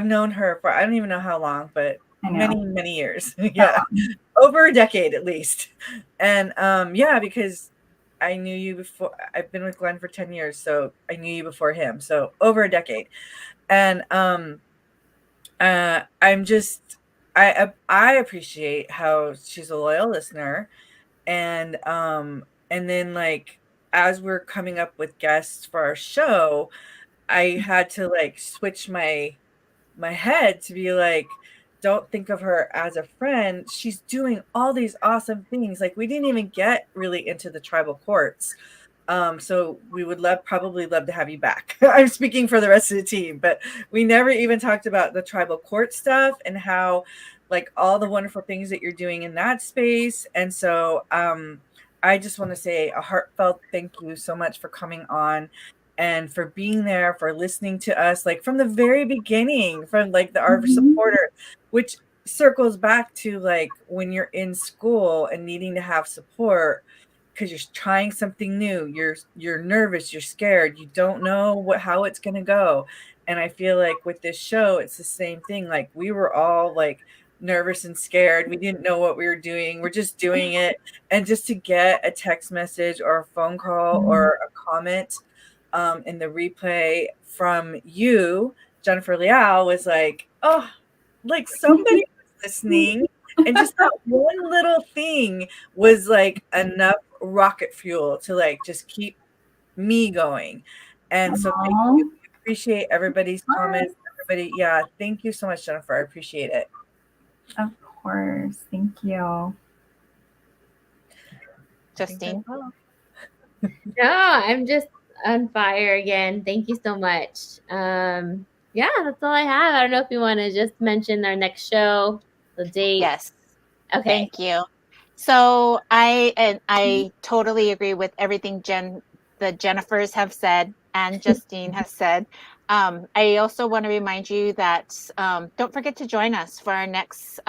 known her for, I don't even know how long, but many years. Yeah, over a decade at least. And because I knew you before. I've been with Glenn for 10 years, so I knew you before him, so over a decade. And I'm just, I appreciate how she's a loyal listener, and then, like, as we're coming up with guests for our show, I had to like switch my head to be like, don't think of her as a friend. She's doing all these awesome things. Like, we didn't even get really into the tribal courts. So we would probably love to have you back. I'm speaking for the rest of the team, but we never even talked about the tribal court stuff and how, like, all the wonderful things that you're doing in that space. And so I just want to say a heartfelt thank you so much for coming on and for being there, for listening to us, like, from the very beginning, from like our supporter, which circles back to like when you're in school and needing to have support because you're trying something new, you're nervous, you're scared, you don't know how it's going to go. And I feel like with this show it's the same thing. Like, we were all like nervous and scared, we didn't know what we were doing, we're just doing it. And just to get a text message or a phone call or a comment in the replay from you, Jennifer Leal, was like, oh, like somebody was listening. And just that one little thing was like enough rocket fuel to like just keep me going. And so thank Aw. you. We appreciate everybody's comments. Everybody, yeah, thank you so much, Jennifer. I appreciate it. Of course. Thank you. Justine. No, I'm just on fire again. Thank you so much. Yeah, that's all I have. I don't know if you want to just mention our next show, the date. Yes. Okay. Thank you. So I totally agree with everything the Jennifers have said and Justine has said. I also want to remind you that don't forget to join us for our next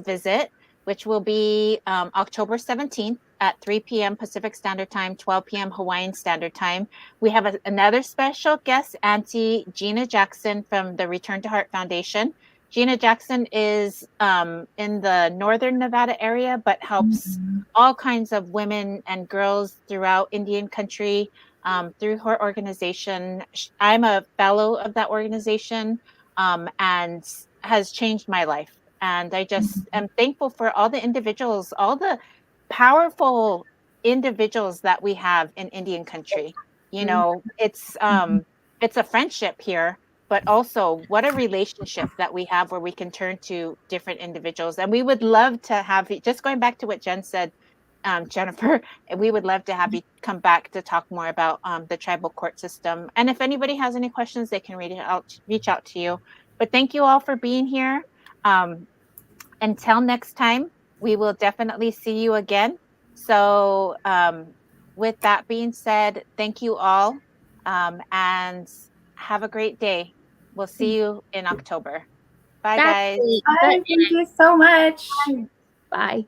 visit, which will be October 17th at 3 p.m. Pacific Standard Time, 12 p.m. Hawaiian Standard Time. We have another special guest, Auntie Gina Jackson from the Return to Heart Foundation. Gina Jackson is in the northern Nevada area, but helps all kinds of women and girls throughout Indian country through her organization. I'm a fellow of that organization and has changed my life. And I just am thankful for all the individuals, all the powerful individuals that we have in Indian country. You know, it's a friendship here, but also what a relationship that we have where we can turn to different individuals. And we would love to have you, just going back to what Jen said, Jennifer, we would love to have you come back to talk more about the tribal court system. And if anybody has any questions, they can reach out to you. But thank you all for being here. Until next time, we will definitely see you again. So with that being said, thank you all and have a great day. We'll see you in October. Bye, guys. Bye. Thank you so much. Bye.